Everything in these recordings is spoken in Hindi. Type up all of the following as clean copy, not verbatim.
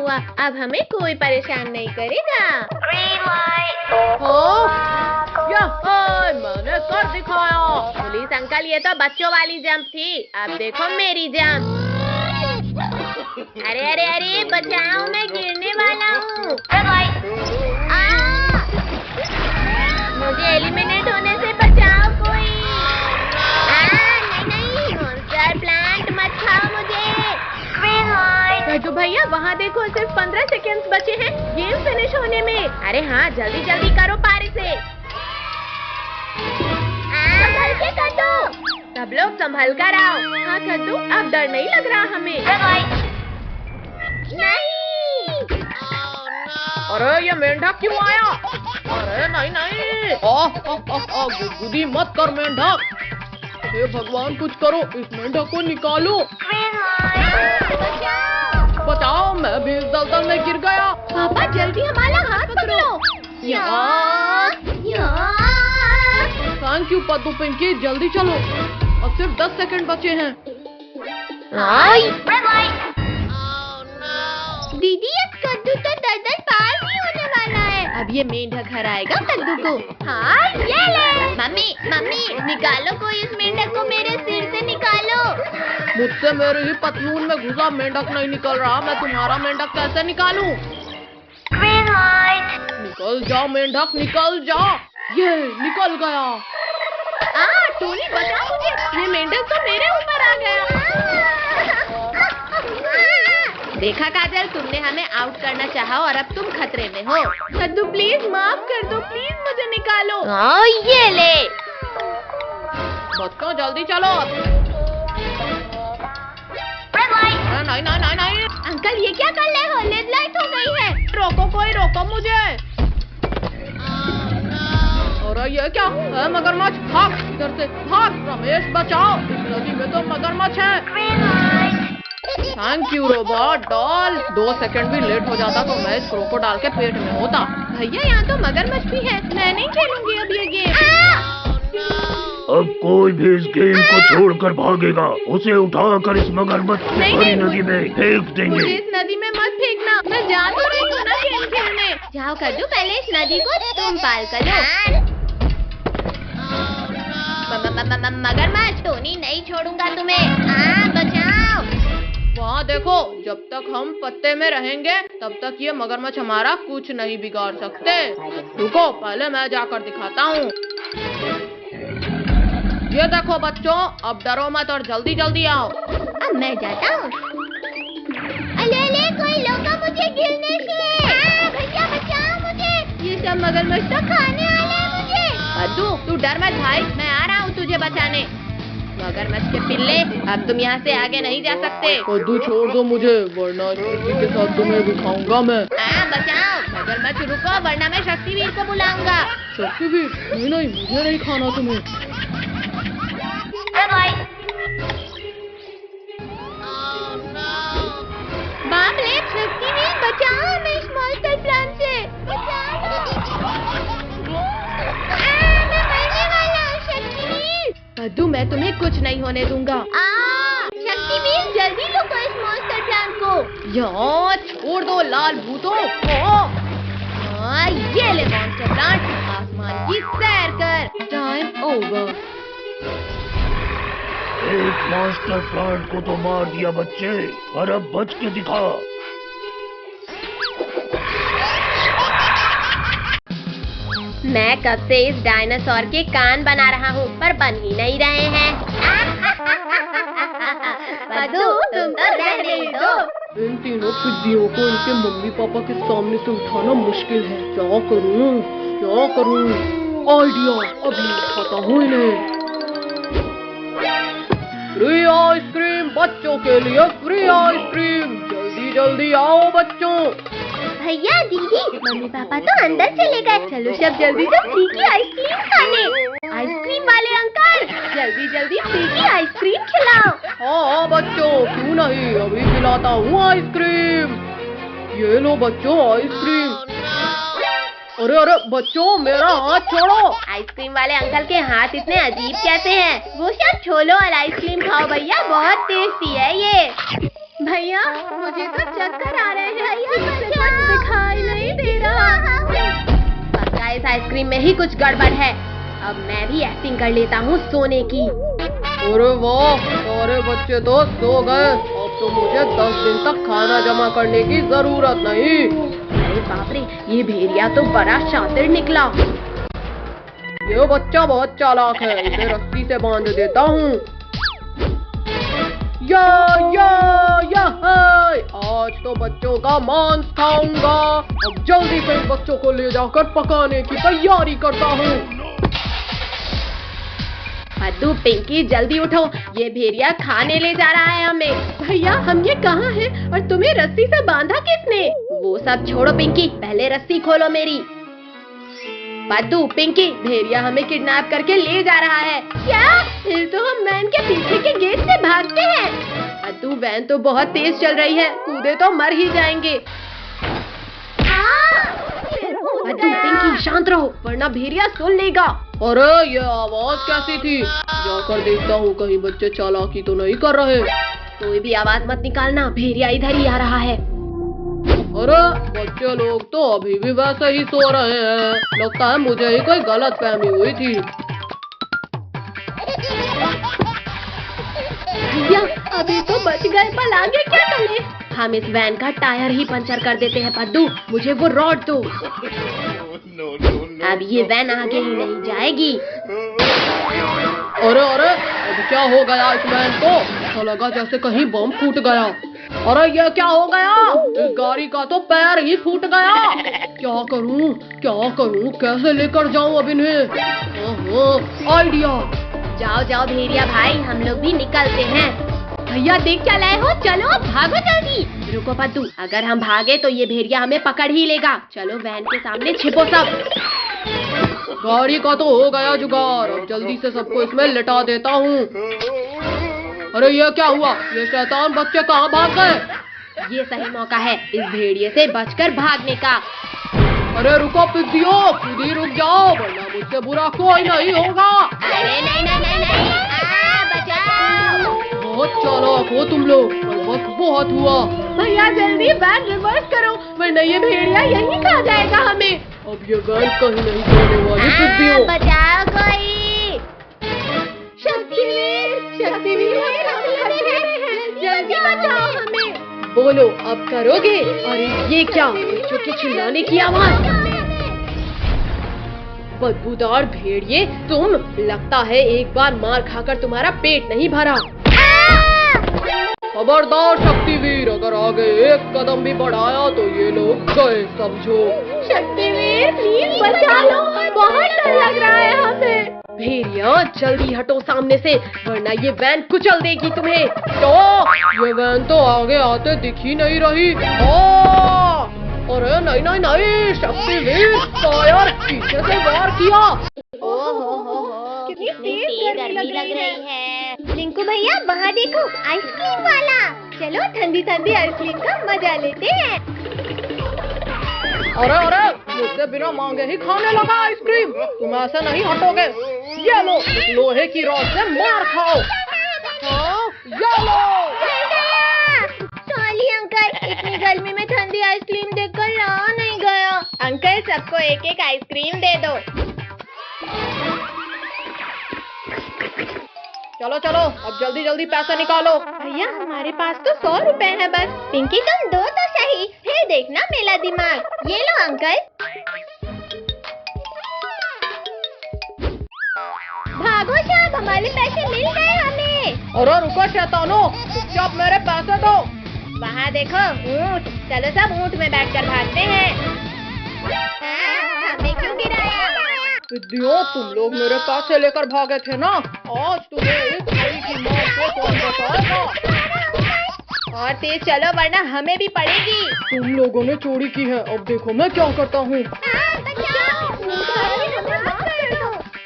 हुआ, अब हमें कोई परेशान नहीं करेगा। मैंने कर दिखाया। पुलिस अंकल, ये तो बच्चों वाली जंप थी, अब देखो मेरी जंप। अरे अरे अरे बचाओ, मैं गिरने वाला हूँ। मुझे एलिमिनेट होने से बचाओ कोई। नहीं, मॉन्स्टर प्लांट मत खाओ मुझे। तो भैया वहाँ देखो, सिर्फ 15 सेकेंड्स बचे हैं गेम फिनिश होने में। अरे हाँ, जल्दी जल्दी करो पारी से। संभल के कद्दू, सब लोग संभल कर आओ। हाँ कद्दू, अब डर नहीं लग रहा हमें। नहीं। अरे ये मेंढक क्यों आया? अरे नहीं, गुदगुदी मत कर मेंढक। हे भगवान कुछ करो, इस मेंढक को निकालो। बचाओ, मैं भी इस दलदल में गिर गया। पापा जल्दी हमारा हाथ पकड़ो। थैंक यू पद्दू पिंकी, जल्दी चलो, अब सिर्फ 10 सेकंड बचे हैं। दीदी अब कद्दू तो दलदल पार भी होने वाला है। अब ये मेंढक हराएगा कद्दू को। हाँ ये ले। मम्मी निकालो कोई इस मेंढक को, मेरे सिर से निकालो। मुझसे मेरे ही पतलून में घुसा मेंढक नहीं निकल रहा, मैं तुम्हारा मेंढक कैसे निकालूं? निकल जाओ मेंढक, निकल जाओ। ये निकल गया। टोनी बचाओ मुझे, ये मेंढक तो मेरे ऊपर आ गया। देखा काजल, तुमने हमें आउट करना चाहा और अब तुम खतरे में हो। कद्दू प्लीज माफ कर दो, प्लीज मुझे निकालो। ये ले। बच्चों जल्दी चलो। नहीं। अंकल ये क्या कर रहे हो? लेड लाइट हो गई है। रोको, कोई रोको मुझे। अरे ये क्या है? मगरमच्छ, भाग इधर से, भाग। रमेश बचाओ, इस नदी में तो मगरमच्छ है। Thank you robot doll. 2 second भी लेट हो जाता तो मैं इस क्रोकोडाइल के पेट में होता। भैया यहाँ तो मगरमच्छ भी है, मैं नहीं खेलूंगी अब ये गेम। अब कोई भी इस गेम को छोड़कर भागेगा, उसे उठाकर इस मगरमच्छ की भरी नदी में फेंक देंगे। मुझे इस नदी में मत फेंकना, मैं जा तो रही हूँ ना गेम खेलने। जाओ कद्दू, पहले इस नदी को तुम पार करो। मगरमच्छ, टोनी नहीं छोड़ूंगा तुम्हें। बचाओ। वहाँ देखो, जब तक हम पत्ते में रहेंगे तब तक ये मगरमच्छ हमारा कुछ नहीं बिगाड़ सकते। रुको, पहले मैं जाकर दिखाता हूँ। ये देखो बच्चों, अब डरो मत और जल्दी जल्दी आओ। अब मैं जाता हूँ। अले कोई रोका मुझे गिरने से। भैया बचाओ मुझे, ये सब मगरमच्छ तो खाने वाले हैं मुझे। कद्दू तू डर मत भाई, मैं आ रहा हूँ तुझे बचाने। मगरमच्छ के पिल्ले, अब तुम यहाँ से आगे नहीं जा सकते। कद्दू छोड़ दो मुझे, वरना किसी के साथ तुम्हें भी खाऊंगा मैं। बचाओ मगरमच्छ, रुको वरना मैं शक्तिवीर को बुलाऊंगा। शक्तिवीर? नहीं, मुझे नहीं खाना तुम्हें। बाप रे, शक्तिवीर बचाओ हमें इस मॉन्स्टर प्लांट से। कद्दू मैं तुम्हें कुछ नहीं होने दूंगा। शक्तिवीर जल्दी लुको इस मॉन्स्टर प्लांट को। यार छोड़ दो लाल भूतों। ये ले मॉन्स्टर प्लांट, आसमान की सैर कर। Time over. एक मॉन्स्टर प्लांट को तो मार दिया बच्चे, और अब बच के दिखा। मैं कब से इस डायनासोर के कान बना रहा हूँ, पर बन ही नहीं रहे हैं। कद्दू तुम तो रहने दो। इन तीनों पिद्दियों को इनके मम्मी पापा के सामने से उठाना मुश्किल है। क्या करूँ? आइडिया, अभी उठाता हूँ इन्हें। फ्री आइसक्रीम बच्चों के लिए, फ्री आइसक्रीम। जल्दी जल्दी आओ बच्चों। भैया दीदी, मम्मी पापा तो अंदर चले गए। चलो सब जल्दी से फ्री की आइसक्रीम खाने। आइसक्रीम वाले अंकल, जल्दी जल्दी फ्री की आइसक्रीम खिलाओ। हाँ बच्चों, क्यों नहीं, अभी खिलाता हूँ आइसक्रीम। ये लो बच्चों आइसक्रीम। अरे बच्चों, मेरा हाथ छोड़ो। आइसक्रीम वाले अंकल के हाथ इतने अजीब कैसे हैं? वो सब छोलो और आइसक्रीम खाओ भैया, बहुत टेस्टी है ये। भैया मुझे तो चक्कर आ रहे हैं, कुछ दिखाई नहीं दे रहा। पक्का इस आइसक्रीम में ही कुछ गड़बड़ है। अब मैं भी एक्टिंग कर लेता हूँ सोने की। अरे वाह, सारे बच्चे तो सो गए। अब तो मुझे 10 दिन तक खाना जमा करने की जरूरत नहीं। अरे बाप रे, ये भेड़िया तो बड़ा शातिर निकला। ये बच्चा बहुत चालाक है, इसे रस्सी से बांध देता हूँ। या आज तो बच्चों का मांस खाऊंगा। अब जल्दी से इन बच्चों को ले जाकर पकाने की तैयारी करता हूँ। पद्दू, पिंकी जल्दी उठो, ये भेड़िया खाने ले जा रहा है हमें। भैया हम ये कहाँ हैं और तुम्हें रस्सी से बांधा किसने? वो सब छोड़ो पिंकी, पहले रस्सी खोलो मेरी। पद्दू, पिंकी, भेड़िया हमें किडनैप करके ले जा रहा है। क्या? फिर तो हम वैन के पीछे के गेट से भागते हैं। पद्दू, वैन तो बहुत तेज चल रही है, कूदे तो मर ही जाएंगे। पद्दू, पिंकी शांत रहो वरना भेड़िया सुन लेगा। अरे ये आवाज कैसी थी? जाकर देखता हूँ कहीं बच्चे चालाकी तो नहीं कर रहे। कोई भी आवाज मत निकालना, भेड़िया इधर ही आ रहा है। अरे बच्चे लोग तो अभी भी वैसे ही सो रहे हैं। लगता है मुझे ही कोई गलतफहमी हुई थी। भैया अभी तो बच गए, पर आगे क्या करें? हम इस वैन का टायर ही पंचर कर देते हैं। पद्दू, मुझे वो रॉड दो। अब ये वैन आगे ही नहीं जाएगी। अरे अब क्या हो गया इस वैन को? ऐसा लगा जैसे कहीं बम फूट गया। अरे ये क्या हो गया? इस गाड़ी का तो पैर ही फूट गया। क्या करूं, कैसे लेकर जाऊं अब इन्हें? आइडिया। जाओ भेड़िया भाई, हम लोग भी निकलते हैं। भैया देख क्या लाए हो, चलो भागो जल्दी। रुको पद्दू, अगर हम भागे तो ये भेड़िया हमें पकड़ ही लेगा। चलो वैन के सामने छिपो सब। गाड़ी का तो हो गया जुगाड़, अब जल्दी से सबको इसमें लिटा देता हूँ। अरे ये क्या हुआ? ये शैतान बच्चे कहाँ भाग गए? ये सही मौका है इस भेड़िए से बचकर भागने का। अरे रुको पिद्दियो, खुद ही रुक जाओ वरना मुझसे बुरा कोई नहीं होगा। अरे नहीं, बचाओ। बहुत चालाक हो तुम लोग, पर बस बहुत हुआ। भैया जल्दी वैन रिवर्स करो वरना ये भेड़िया यहीं खा जाएगा हमें। अब ये वैन कहीं नहीं जाने वाली पिद्दियो। बचाओ कोई। शक्तिवीर जल्दी बचाओ हमें। बोलो अब करोगे? अरे ये क्या, बच्चों की चिल्लाने की आवाज। बदबूदार भेड़िए तुम, लगता है एक बार मार खाकर तुम्हारा पेट नहीं भरा। खबरदार शक्तिवीर, अगर आगे एक कदम भी बढ़ाया तो ये लोग गए समझो। शक्तिवीर प्लीज बचा लो, बहुत डर लग रहा है हमें। भेड़िया जल्दी हटो सामने से वरना ये वैन कुचल देगी तुम्हें। तो ये वैन तो आगे आते दिख ही नहीं रही। अरे नहीं, शक्तिवीर टायर पीछे से वार किया। कितनी तेज गर्मी लग रही है। रिंकू भैया वहाँ देखो, आइसक्रीम वाला। चलो ठंडी आइसक्रीम का मजा लेते हैं। अरे मुझसे बिना मांगे ही खाने लगा आइसक्रीम। तुम ऐसे नहीं हटोगे। ये लो, इस लोहे की रॉड से मार खाओ। ये लो। सॉरी अंकल, इतनी गर्मी में ठंडी आइसक्रीम देखकर रहा नहीं गया। अंकल सबको एक आइसक्रीम दे दो। चलो अब जल्दी पैसा निकालो। भैया हमारे पास तो 100 रुपए है बस। पिंकी तुम दो तो सही, फिर देखना मेरा दिमाग। ये लो अंकल। भागो साहब, हमारे पैसे मिल गए हमें। अरे रुको शैतानो, चुपचाप मेरे पैसे दो। वहाँ देखो ऊँट, चलो सब ऊँट में बैठकर भागते हैं। हमने क्यों गिराया? पिद्दियों, तुम लोग मेरे पैसे लेकर भागे थे ना, आज तुम्हें इस भाई की मार से कौन बचाएगा? और तेज चलो वरना हमें भी पड़ेगी। तुम लोगों ने चोरी की है, अब देखो मैं क्या करता हूँ।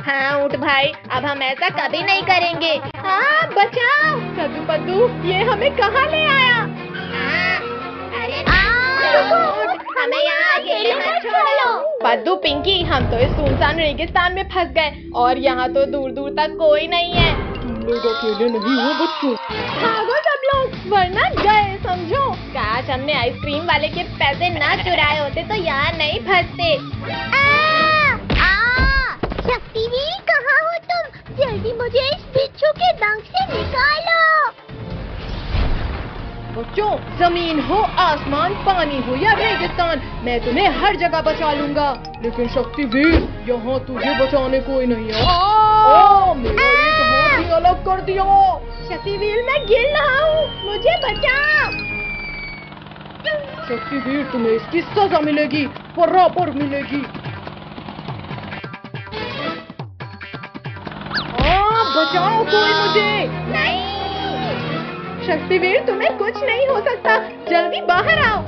हाँ ऊँट भाई, अब हम ऐसा कभी नहीं करेंगे। हाँ बचाओ। कद्दू पद्दू, ये हमें कहाँ ले आया? अरे हमें यहाँ अकेले मत छोड़ो। पद्दू पिंकी, हम तो इस सुनसान रेगिस्तान में फंस गए और यहाँ तो दूर दूर तक कोई नहीं है। तुम लोग अकेले नहीं हो बच्चों। भागो सब लोग, वरना गए समझो। काश हमने आइसक्रीम वाले के पैसे ना चुराए होते तो यहाँ नहीं फंसते। शक्तिवीर कहाँ हो तुम? जल्दी मुझे इस बिच्छू के डंक से निकालो। बच्चों, जमीन हो आसमान, पानी हो या रेगिस्तान, मैं तुम्हें हर जगह बचा लूंगा। लेकिन शक्तिवीर, यहाँ तुझे बचाने कोई नहीं है। मेरा एक हाथ ही अलग कर दिया। शक्तिवीर मैं गिर रहा हूँ, मुझे बचाओ। शक्तिवीर, तुम्हें इसकी सजा मिलेगी, बराबर मिलेगी। बचाओ कोई मुझे। नहीं शक्तिवीर, तुम्हें कुछ नहीं हो सकता, जल्दी बाहर आओ।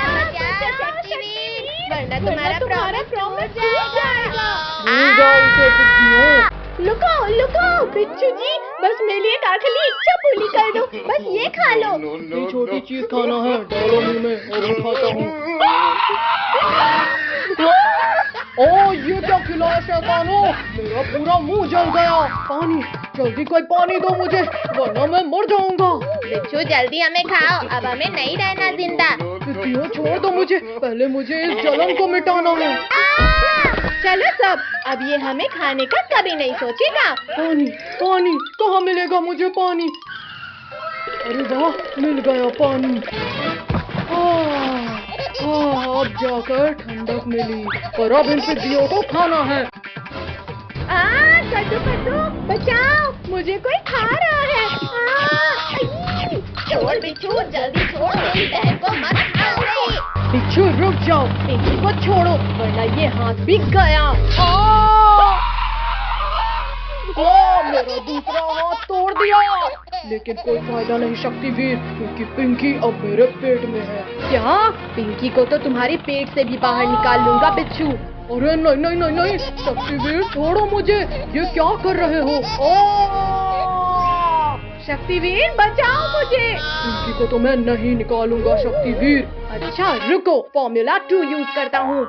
बचाओ शक्तिवीर, वरना तुम्हारा प्रॉमिस टूट जाएगा। लुको लुको बिच्छू जी, बस मेरे लिए एक आखिरी इच्छा पूरी कर दो, बस ये खा लो। ये छोटी चीज खाना है, डालो मुंह में और मैं खाता हूँ। ये क्या खिलाया शैतानो, मेरा पूरा मुंह जल गया। पानी, जल्दी कोई पानी दो मुझे, वरना मैं मर जाऊंगा। बिच्छू जल्दी हमें खाओ, अब हमें नहीं रहना जिंदा। बिच्छू छोड़ दो मुझे, पहले मुझे इस जलन को मिटाना है। चलो सब, अब ये हमें खाने का कभी नहीं सोचेगा। पानी, पानी कहाँ मिलेगा मुझे पानी? अरे वाह, मिल गया पानी। अब जाकर ठंडक मिली, पर अब इन पिद्दियों को खाना है। कद्दू कद्दू बचाओ, मुझे कोई खा रहा है। छोड़ बिच्छू, जल्दी छोड़, मेरी बहन को मत खाओ। बिच्छू रुक जाओ, पिंकी को छोड़ो, वरना ये हाथ भी गया। मेरा दूसरा हाथ तोड़ दिया, लेकिन कोई फायदा नहीं शक्तिवीर, क्योंकि पिंकी अब मेरे पेट में है। क्या? पिंकी को तो तुम्हारे पेट से भी बाहर निकाल लूंगा बिच्छू। अरे नहीं नहीं नहीं नहीं, शक्तिवीर छोड़ो मुझे, ये क्या कर रहे हो? शक्तिवीर बचाओ मुझे। पिंकी को तो मैं नहीं निकालूंगा शक्तिवीर। अच्छा रुको, फॉर्मूला 2 यूज करता हूँ।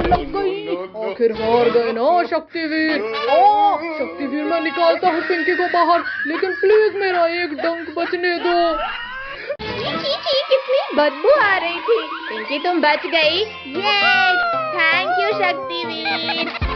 लग गई, आखिर हार गए ना शक्तिवीर। शक्तिवीर मैं निकालता हूँ पिंकी को बाहर, लेकिन प्लीज मेरा एक डंक बचने दो। कितनी बदबू आ रही थी। पिंकी तुम बच गई, ये थैंक यू शक्तिवीर।